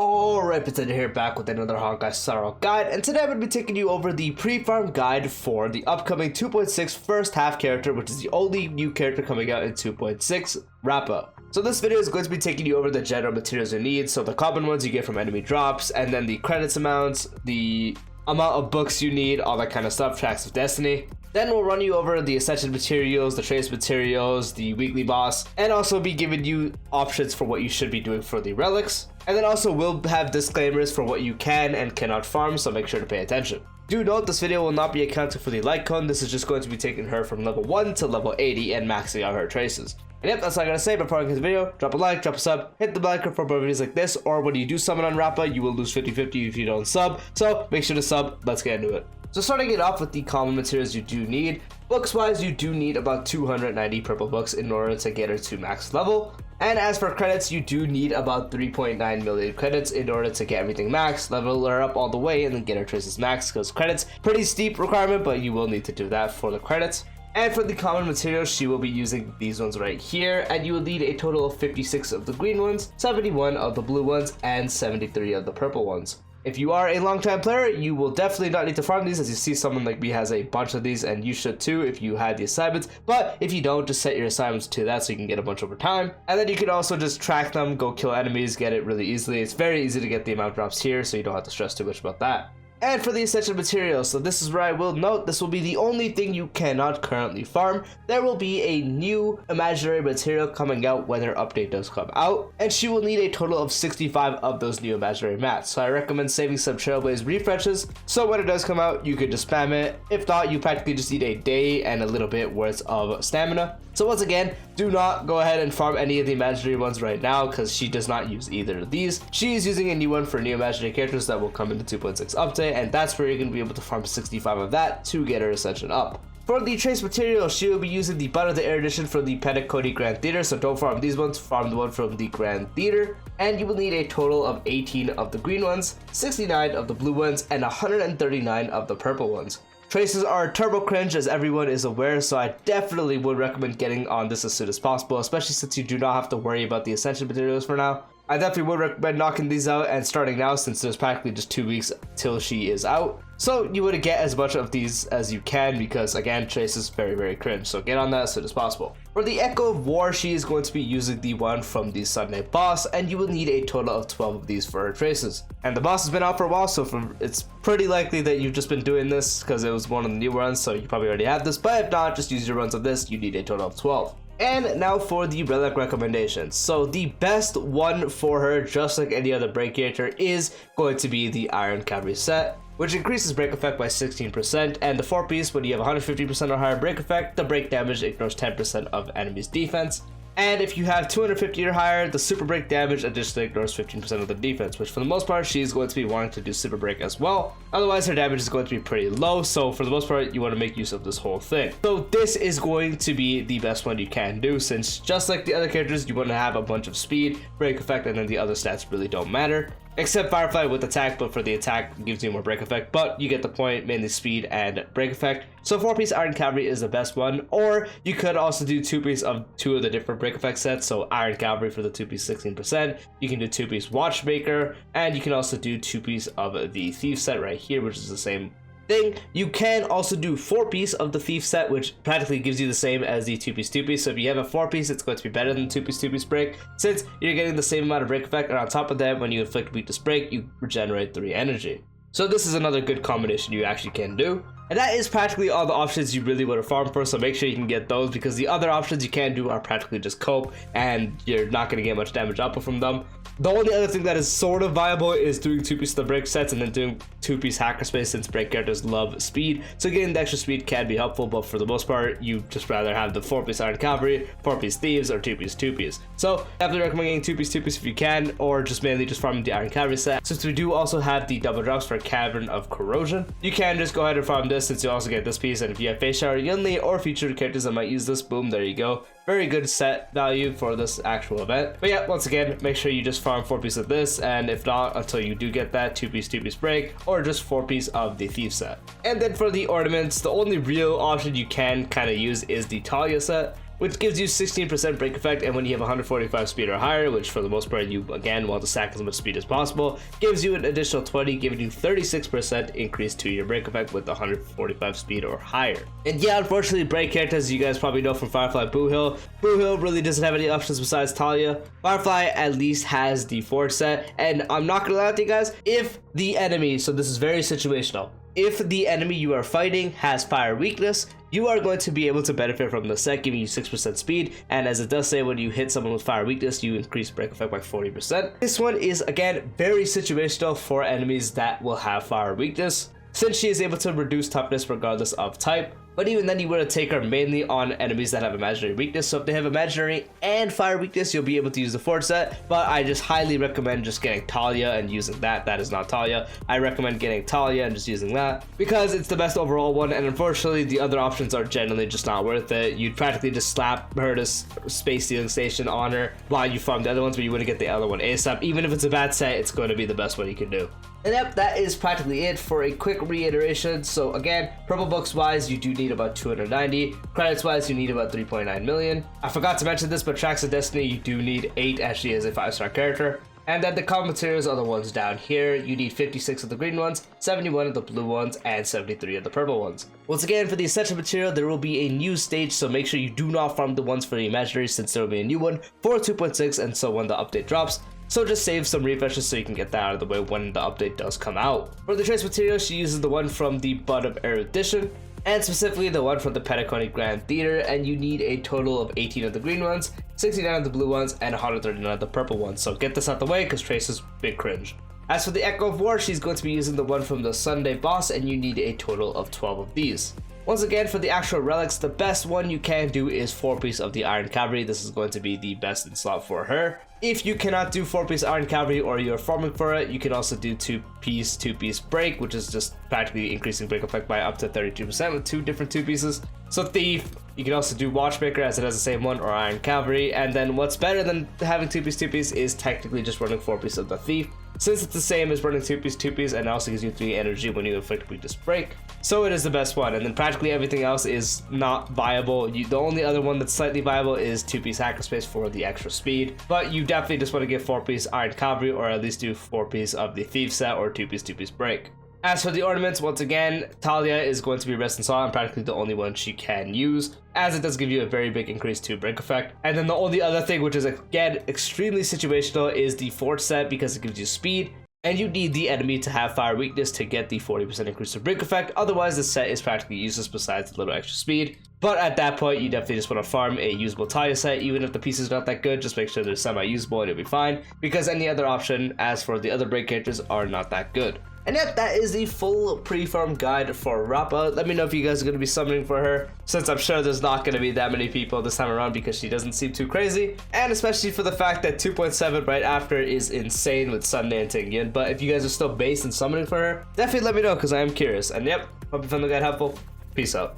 Alright, Potato here, back with another Honkai Sorrow guide, and today I'm going to be taking you over the pre-farm guide for the upcoming 2.6 first half character, which is the only new character coming out in 2.6, Rappa. So this video is going to be taking you over the general materials you need, so the common ones you get from enemy drops, and then the credits amounts, the amount of books you need, all that kind of stuff, tracks of destiny. Then we'll run you over the Ascension materials, the trace materials, the weekly boss, and also be giving you options for what you should be doing for the relics. And then also we'll have disclaimers for what you can and cannot farm, so make sure to pay attention. Do note this video will not be accounting for the light cone. This is just going to be taking her from level 1 to level 80 and maxing out her traces. And yep, that's all I gotta say before I get the video. Drop a like, drop a sub, hit the bell icon for more videos like this, or when you do summon on Rappa, you will lose 50-50 if you don't sub. So make sure to sub, let's get into it. So starting it off with the common materials you do need. Books wise, you do need about 290 purple books in order to get her to max level. And as for credits, you do need about 3.9 million credits in order to get everything max, level her up all the way, and then get her traces max, because credits, pretty steep requirement, but you will need to do that for the credits. And for the common materials, she will be using these ones right here, and you will need a total of 56 of the green ones, 71 of the blue ones, and 73 of the purple ones. If you are a long-time player, you will definitely not need to farm these, as you see someone like me has a bunch of these, and you should too if you had the assignments. But if you don't, just set your assignments to that so you can get a bunch over time. And then you can also just track them, go kill enemies, get it really easily. It's very easy to get the amount drops here, so you don't have to stress too much about that. And for the Ascension materials, so this is where I will note this will be the only thing you cannot currently farm. There will be a new imaginary material coming out when her update does come out, and she will need a total of 65 of those new imaginary mats. So I recommend saving some Trailblaze refreshes, so when it does come out, you could just spam it. If not, you practically just need a day and a little bit worth of stamina. So once again, do not go ahead and farm any of the imaginary ones right now, because she does not use either of these. She is using a new one for new imaginary characters that will come in the 2.6 update, and that's where you're going to be able to farm 65 of that to get her Ascension up. For the trace material, she will be using the Bud of the Air edition from the Penacony Grand Theater, so don't farm these ones, farm the one from the Grand Theater. And you will need a total of 18 of the green ones, 69 of the blue ones, and 139 of the purple ones. Traces are turbo cringe, as everyone is aware, so I definitely would recommend getting on this as soon as possible, especially since you do not have to worry about the Ascension materials for now. I definitely would recommend knocking these out and starting now, since there's practically just 2 weeks till she is out. So you would get as much of these as you can, because again, Trace is very cringe, so get on that as soon as possible. For the Echo of War, she is going to be using the one from the Sunday boss, and you will need a total of 12 of these for her traces. And the boss has been out for a while, so it's pretty likely that you've just been doing this because it was one of the new runs, so you probably already have this, but if not, just use your runs of this. You need a total of 12. And now for the relic recommendations. So the best one for her, just like any other break character, is going to be the Iron Cavalry set, which increases break effect by 16%, and the 4-piece, when you have 150% or higher break effect, the break damage ignores 10% of enemy's defense. And if you have 250 or higher, the super break damage additionally ignores 15% of the defense, which for the most part, she's going to be wanting to do super break as well. Otherwise, her damage is going to be pretty low, so for the most part, you want to make use of this whole thing. So this is going to be the best one you can do, since just like the other characters, you want to have a bunch of speed, break effect, and then the other stats really don't matter. Except Firefly with attack, but for the attack it gives you more break effect, but you get the point, mainly speed and break effect. So 4-piece Iron Cavalry is the best one, or you could also do 2-piece of 2 of the different break effect sets. So Iron Cavalry for the 2-piece 16%, you can do 2-piece Watchmaker, and you can also do 2-piece of the Thief set right here, which is the same thing. You can also do 4-piece of the Thief set, which practically gives you the same as the 2-piece 2-piece. So if you have a 4-piece, it's going to be better than 2-piece break, since you're getting the same amount of break effect, and on top of that, when you inflict weakness break, you regenerate 3 energy. So this is another good combination you actually can do. And that is practically all the options you really want to farm for, so make sure you can get those, because the other options you can do are practically just cope, and you're not going to get much damage output from them. The only other thing that is sort of viable is doing 2-piece of the break sets and then doing 2-piece Hackerspace, since break characters love speed. So getting the extra speed can be helpful, but for the most part, you just rather have the 4-piece Iron Cavalry, 4-piece Thieves, or 2-piece 2-piece. So definitely recommend getting 2-piece if you can, or just mainly just farming the Iron Cavalry set. Since we do also have the double drops for Cavern of Corrosion, you can just go ahead and farm this, since you also get this piece. And if you have Feixiao or Yunli or featured characters that might use this, boom, there you go. Very good set value for this actual event. But yeah, once again, make sure you just farm 4-piece of this, and if not, until you do get that 2-piece break, or just 4-piece of the Thief set. And then for the ornaments, the only real option you can kind of use is the Talia set. which gives you 16% break effect, and when you have 145 speed or higher, which for the most part you again want to stack as much speed as possible, gives you an additional 20, giving you 36% increase to your break effect with 145 speed or higher. And yeah, unfortunately, break characters, you guys probably know from Firefly Boo Hill really doesn't have any options besides Talia. Firefly at least has the Forge set, and I'm not gonna lie to you guys, if the enemy, so this is very situational, if the enemy you are fighting has fire weakness, you are going to be able to benefit from the set, giving you 6% speed, and as it does say, when you hit someone with fire weakness, you increase break effect by 40%. This one is, again, very situational for enemies that will have fire weakness, since she is able to reduce toughness regardless of type. But even then, you want to take her mainly on enemies that have imaginary weakness. So if they have imaginary and fire weakness, you'll be able to use the Forge set. But I just highly recommend just getting Talia and using that. That is not Talia. I recommend getting Talia and just using that because it's the best overall one. And unfortunately, the other options are generally just not worth it. You'd practically just slap her to Space Stealing Station on her while you farm the other ones, but you wouldn't get the other one ASAP. Even if it's a bad set, it's going to be the best one you can do. And yep, that is practically it. For a quick reiteration, so again, purple books wise, you do need about 290. Credits wise, you need about 3.9 million. I forgot to mention this, but Tracks of Destiny, you do need 8 actually as a 5-star character. And then the common materials are the ones down here. You need 56 of the green ones, 71 of the blue ones, and 73 of the purple ones. Once again, for the essential material, there will be a new stage, so make sure you do not farm the ones for the imaginary, since there will be a new one for 2.6, and so when the update drops. So just save some refreshes so you can get that out of the way when the update does come out. For the trace material, she uses the one from the Bud of Erudition, and specifically the one from the Petaconi Grand Theater, and you need a total of 18 of the green ones, 69 of the blue ones, and 139 of the purple ones. So get this out the way because Trace is big cringe. As for the Echo of War, she's going to be using the one from the Sunday boss, and you need a total of 12 of these. Once again, for the actual relics, the best one you can do is 4-piece of the Iron Cavalry. This is going to be the best in slot for her. If you cannot do 4-piece Iron Cavalry or you're farming for it, you can also do 2-piece break, which is just practically increasing break effect by up to 32% with 2 different 2-pieces. So Thief, you can also do Watchmaker as it has the same one, or Iron Cavalry. And then what's better than having 2-piece is technically just running 4-piece of the Thief, since it's the same as running 2-piece, and it also gives you 3 energy when you inflict weakness break. So it is the best one, and then practically everything else is not viable. The only other one that's slightly viable is 2-piece Hackerspace for the extra speed, but you definitely just want to get 4-piece Iron Cavalry, or at least do 4-piece of the Thief set, or 2-piece break. As for the ornaments, once again, Talia is going to be Rest and Saw, and practically the only one she can use, as it does give you a very big increase to break effect. And then the only other thing, which is again extremely situational, is the Forge set, because it gives you speed, and you need the enemy to have fire weakness to get the 40% increase to break effect. Otherwise, the set is practically useless besides a little extra speed. But at that point, you definitely just want to farm a usable Talia set. Even if the piece is not that good, just make sure they're semi-usable and you'll be fine, because any other option, as for the other break characters, are not that good. And yet, that is the full pre-farm guide for Rappa. Let me know if you guys are going to be summoning for her, since I'm sure there's not going to be that many people this time around because she doesn't seem too crazy. And especially for the fact that 2.7 right after is insane with Sunday and Tingyun. But if you guys are still based and summoning for her, definitely let me know because I am curious. And yep, hope you found the guide helpful. Peace out.